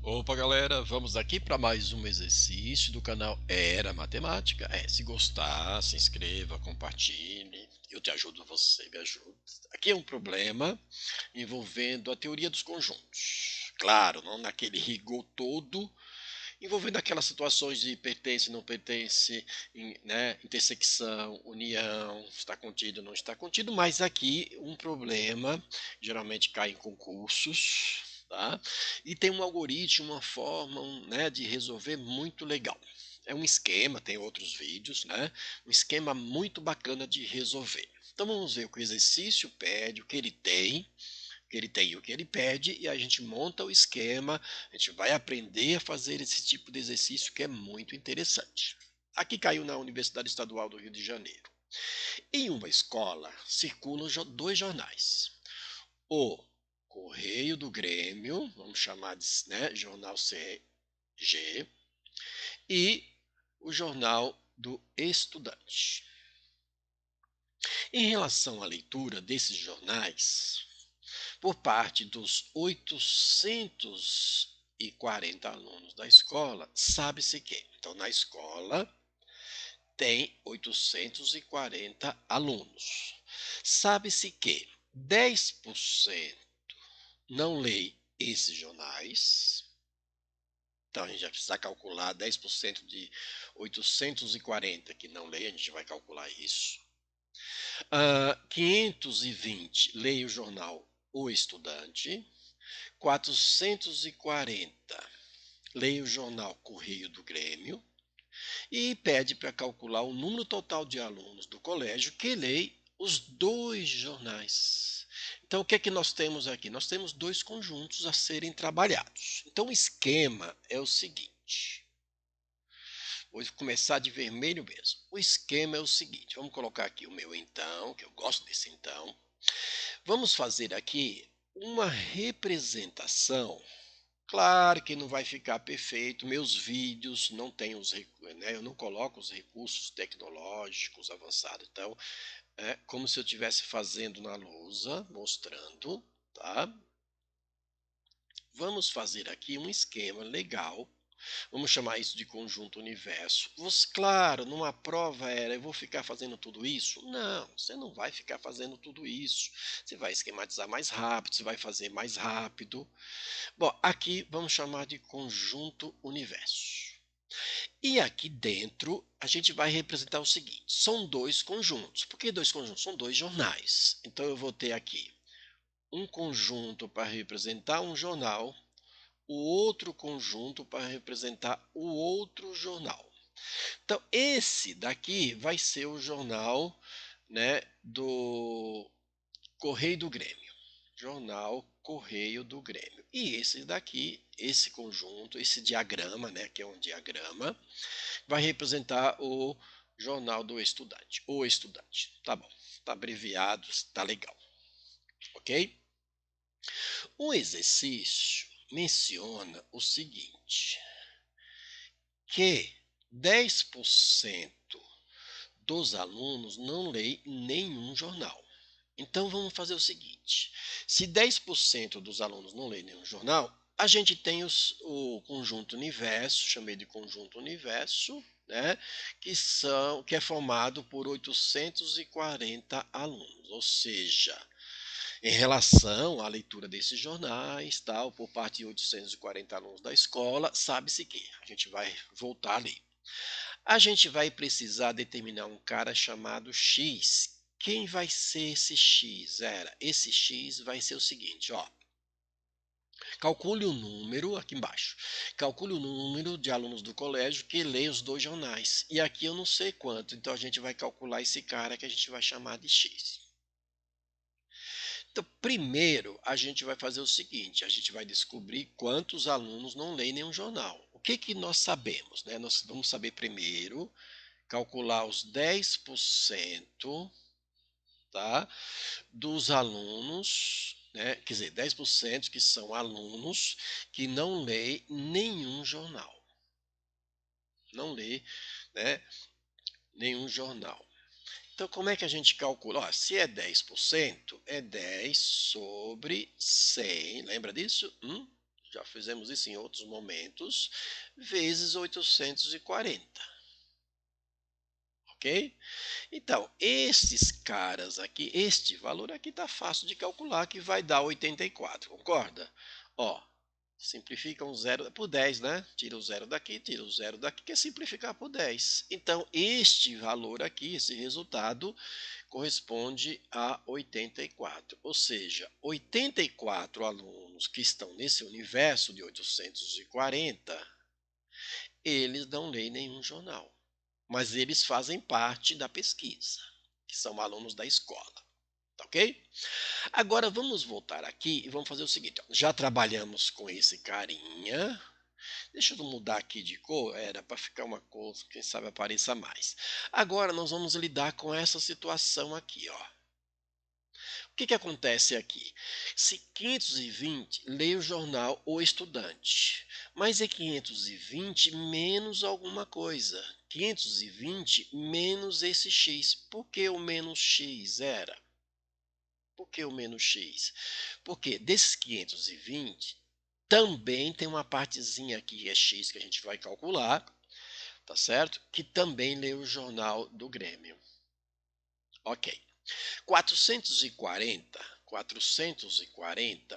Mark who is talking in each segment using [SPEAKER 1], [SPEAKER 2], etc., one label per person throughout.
[SPEAKER 1] Opa, galera, vamos aqui para mais um exercício do canal Era Matemática. Se gostar, se inscreva, compartilhe. Eu te ajudo, você me ajuda. Aqui é um problema envolvendo a teoria dos conjuntos. Claro, não naquele rigor todo, envolvendo aquelas situações de pertence, não pertence, né, intersecção, união, está contido, não está contido, mas aqui um problema, geralmente cai em concursos, tá? E tem um algoritmo, uma forma, né, de resolver muito legal. É um esquema, tem outros vídeos, né? Um esquema muito bacana de resolver. Então vamos ver o que o exercício pede, o que ele tem, e o que ele pede, e a gente monta o esquema, a gente vai aprender a fazer esse tipo de exercício que é muito interessante. Aqui caiu na Universidade Estadual do Rio de Janeiro. Em uma escola circulam dois jornais. O Correio do Grêmio, vamos chamar de, né, Jornal CG, e o Jornal do Estudante. Em relação à leitura desses jornais, por parte dos 840 alunos da escola, sabe-se que, então, na escola tem 840 alunos. Sabe-se que 10% não lê esses jornais. Então, a gente vai precisar calcular 10% de 840 que não lê, a gente vai calcular isso. 520 leia o jornal O Estudante. 440 leia o jornal Correio do Grêmio e pede para calcular o número total de alunos do colégio que lê os dois jornais. Então, o que é que nós temos aqui? Nós temos dois conjuntos a serem trabalhados. Então, o esquema é o seguinte. Vou começar de vermelho mesmo. O esquema é o seguinte. Vamos colocar aqui o meu então, que eu gosto desse então. Vamos fazer aqui uma representação. Claro que não vai ficar perfeito. Meus vídeos não têm né, eu não coloco os recursos tecnológicos avançados. Então, é como se eu estivesse fazendo na lousa, mostrando, tá? Vamos fazer aqui um esquema legal. Vamos chamar isso de conjunto universo. Claro, numa prova eu vou ficar fazendo tudo isso? Não, você não vai ficar fazendo tudo isso. Você vai esquematizar mais rápido, você vai fazer mais rápido. Bom, aqui vamos chamar de conjunto universo. E aqui dentro a gente vai representar o seguinte: são dois conjuntos. Por que dois conjuntos? São dois jornais. Então eu vou ter aqui um conjunto para representar um jornal, o outro conjunto para representar o outro jornal. Então esse daqui vai ser o jornal, né, do Correio do Grêmio. Jornal Correio do Grêmio. E esse daqui, esse conjunto, esse diagrama, né, que é um diagrama, vai representar o Jornal do Estudante. O Estudante. Tá bom. Tá abreviado, tá legal. Ok? O exercício menciona o seguinte, que 10% dos alunos não leem nenhum jornal. Então vamos fazer o seguinte: se 10% dos alunos não leem nenhum jornal, a gente tem o conjunto universo, chamei de conjunto universo, né, que é formado por 840 alunos, ou seja, em relação à leitura desses jornais, tal, por parte de 840 alunos da escola, sabe-se que a gente vai voltar ali. A gente vai precisar determinar um cara chamado X. Quem vai ser esse X? Esse X vai ser o seguinte, ó. Calcule o número, aqui embaixo, calcule o número de alunos do colégio que lê os dois jornais. E aqui eu não sei quanto, então a gente vai calcular esse cara que a gente vai chamar de X. Então, primeiro, a gente vai fazer o seguinte, a gente vai descobrir quantos alunos não leem nenhum jornal. O que que nós sabemos, né? Nós vamos saber primeiro calcular os 10%, tá, dos alunos, né, quer dizer, 10% que são alunos que não leem nenhum jornal. Não lê, né, nenhum jornal. Então, como é que a gente calcula? Ó, se é 10%, é 10 sobre 100. Lembra disso? já fizemos isso em outros momentos, vezes 840. Ok? Então, esses caras aqui, este valor aqui está fácil de calcular, que vai dar 84, concorda? Ó, simplifica um zero por 10, né? Tira o zero daqui, que é simplificar por 10. Então, este valor aqui, esse resultado, corresponde a 84. Ou seja, 84 alunos que estão nesse universo de 840, eles não leem nenhum jornal, mas eles fazem parte da pesquisa, que são alunos da escola. Tá ok? Agora vamos voltar aqui e vamos fazer o seguinte. Ó, já trabalhamos com esse carinha. Deixa eu mudar aqui de cor, era para ficar uma cor, quem sabe apareça mais. Agora nós vamos lidar com essa situação aqui, ó. O que acontece aqui? Se 520 lê o jornal O Estudante, mas é 520 menos alguma coisa. 520 menos esse x. Por que o menos x era? Por que o menos x? Porque desses 520, também tem uma partezinha aqui, que é x, que a gente vai calcular, tá certo? Que também lê o jornal do Grêmio. Ok. 440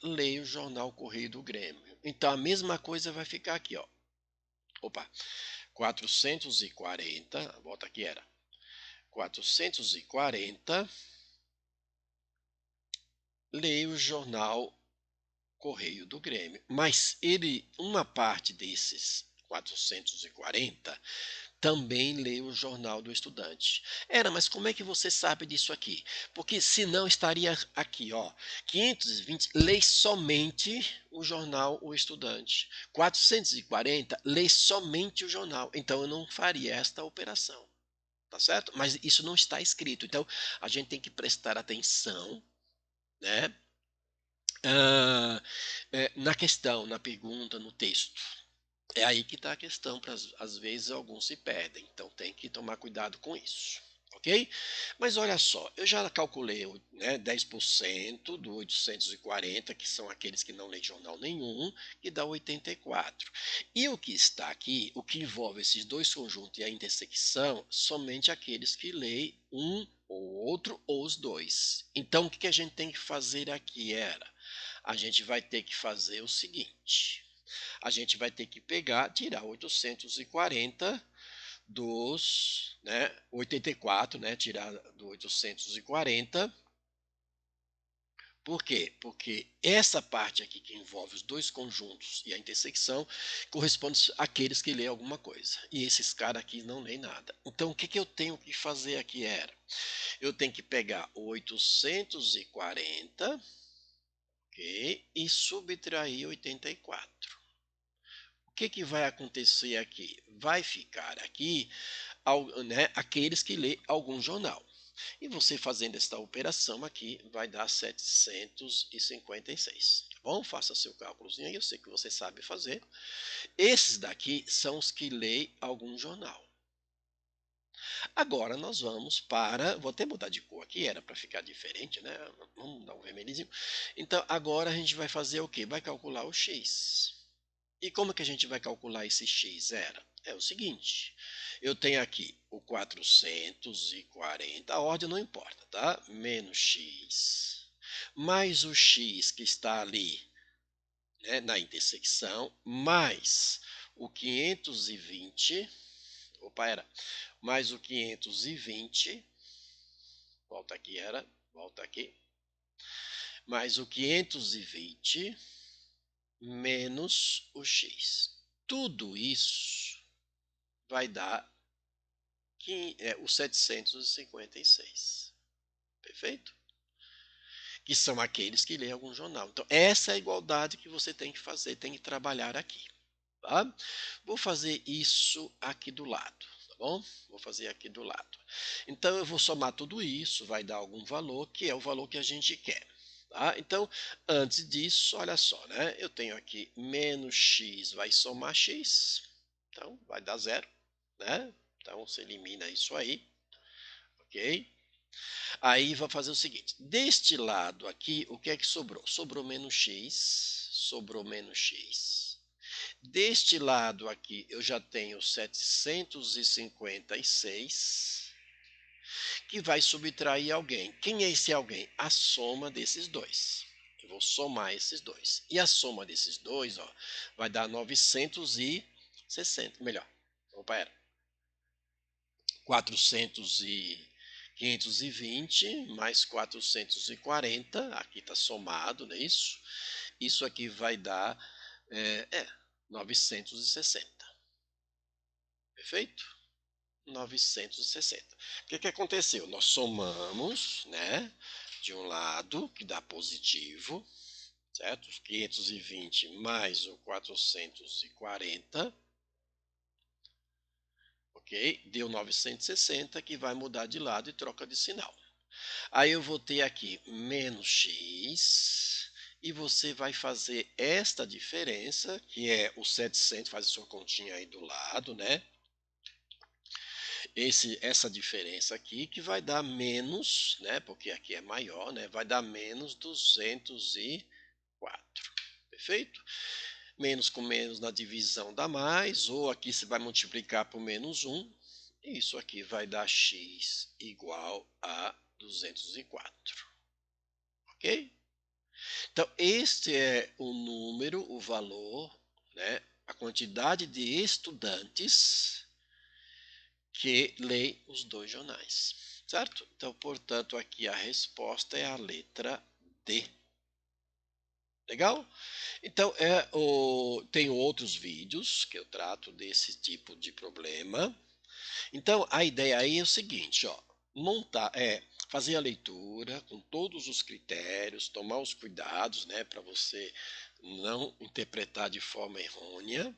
[SPEAKER 1] lê o jornal Correio do Grêmio. Então a mesma coisa vai ficar aqui, ó. Opa, 440, volta aqui era. 440 lê o jornal Correio do Grêmio. Mas uma parte desses 440 também lê o Jornal do Estudante. Mas como é que você sabe disso aqui? Porque senão estaria aqui, ó, 520 lê somente o jornal O Estudante. 440 lê somente o jornal. Então eu não faria esta operação. Tá certo? Mas isso não está escrito. Então a gente tem que prestar atenção, né? Na questão, na pergunta, no texto. É aí que está a questão, às vezes alguns se perdem, então tem que tomar cuidado com isso, ok? Mas olha só, eu já calculei, né, 10% do 840, que são aqueles que não leem jornal nenhum, que dá 84. E o que está aqui, o que envolve esses dois conjuntos e a intersecção, somente aqueles que leem um ou outro ou os dois. Então o que a gente tem que fazer aqui a gente vai ter que fazer o seguinte: a gente vai ter que tirar 840 dos, 84, tirar do 840. Por quê? Porque essa parte aqui que envolve os dois conjuntos e a intersecção corresponde àqueles que lêem alguma coisa. E esses caras aqui não leem nada. Então, o que eu tenho que fazer aqui eu tenho que pegar o 840, ok, e subtrair 84. O que vai acontecer aqui? Vai ficar aqui, aqueles que lê algum jornal. E você fazendo esta operação aqui, vai dar 756, tá bom? Faça seu cálculozinho aí, eu sei que você sabe fazer. Esses daqui são os que lê algum jornal. Agora nós vamos vou até mudar de cor aqui, era para ficar diferente, né? Vamos dar um vermelhinho. Então agora a gente vai fazer o quê? Vai calcular o x. E como que a gente vai calcular esse x? É o seguinte, eu tenho aqui o 440, a ordem não importa, tá? Menos x, mais o x que está ali, né, na intersecção, mais o 520, mais o 520, volta aqui, mais o 520, menos o x. Tudo isso vai dar o 756. Perfeito? Que são aqueles que lêem algum jornal. Então, essa é a igualdade que você tem que fazer, tem que trabalhar aqui. Tá? Vou fazer isso aqui do lado, tá bom? Vou fazer aqui do lado. Então, eu vou somar tudo isso, vai dar algum valor, que é o valor que a gente quer. Tá? Então, antes disso, olha só, né? Eu tenho aqui menos x vai somar x, então vai dar zero, né? Então, você elimina isso aí, ok? Aí vai fazer o seguinte, deste lado aqui, o que é que sobrou? Sobrou menos x sobrou menos x. Deste lado aqui, eu já tenho 756, que vai subtrair alguém. Quem é esse alguém? A soma desses dois. Eu vou somar esses dois. E a soma desses dois, ó, vai dar 960. Melhor. Opa, era 520 mais 440. Aqui está somado, não é isso? Isso aqui vai dar 960. Perfeito? 960. O que aconteceu? Nós somamos, né? De um lado, que dá positivo, certo? 520 mais o 440, ok? Deu 960, que vai mudar de lado e troca de sinal. Aí eu vou ter aqui menos x, e você vai fazer esta diferença, que é o 700, faz a sua continha aí do lado, né? Essa diferença aqui, que vai dar menos, né? Porque aqui é maior, né? Vai dar menos 204. Perfeito? Menos com menos na divisão dá mais, ou aqui você vai multiplicar por menos 1. E isso aqui vai dar x igual a 204. Ok? Então, este é o número, o valor, né? A quantidade de estudantes que leem os dois jornais, certo? Então, portanto, aqui a resposta é a letra D. Legal? Então, tenho outros vídeos que eu trato desse tipo de problema. Então, a ideia aí é o seguinte, ó, fazer a leitura com todos os critérios, tomar os cuidados, né, para você não interpretar de forma errônea,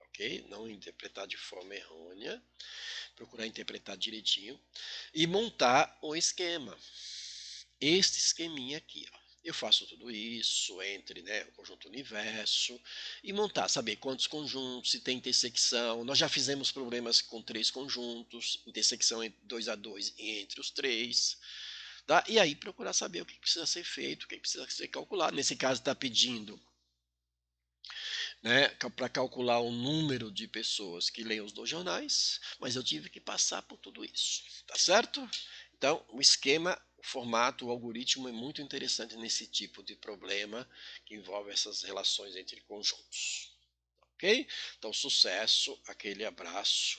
[SPEAKER 1] ok? Não interpretar de forma errônea, procurar interpretar direitinho e montar o esquema. Este esqueminha aqui, ó. Eu faço tudo isso entre, né, o conjunto universo e montar, saber quantos conjuntos, se tem intersecção. Nós já fizemos problemas com 3 conjuntos, intersecção entre 2 a 2 e entre os 3. Tá? E aí procurar saber o que precisa ser feito, o que precisa ser calculado. Nesse caso está pedindo, né, para calcular o número de pessoas que leem os dois jornais, mas eu tive que passar por tudo isso, tá certo? Então, o esquema, o formato, o algoritmo é muito interessante nesse tipo de problema que envolve essas relações entre conjuntos, ok? Então, sucesso, aquele abraço.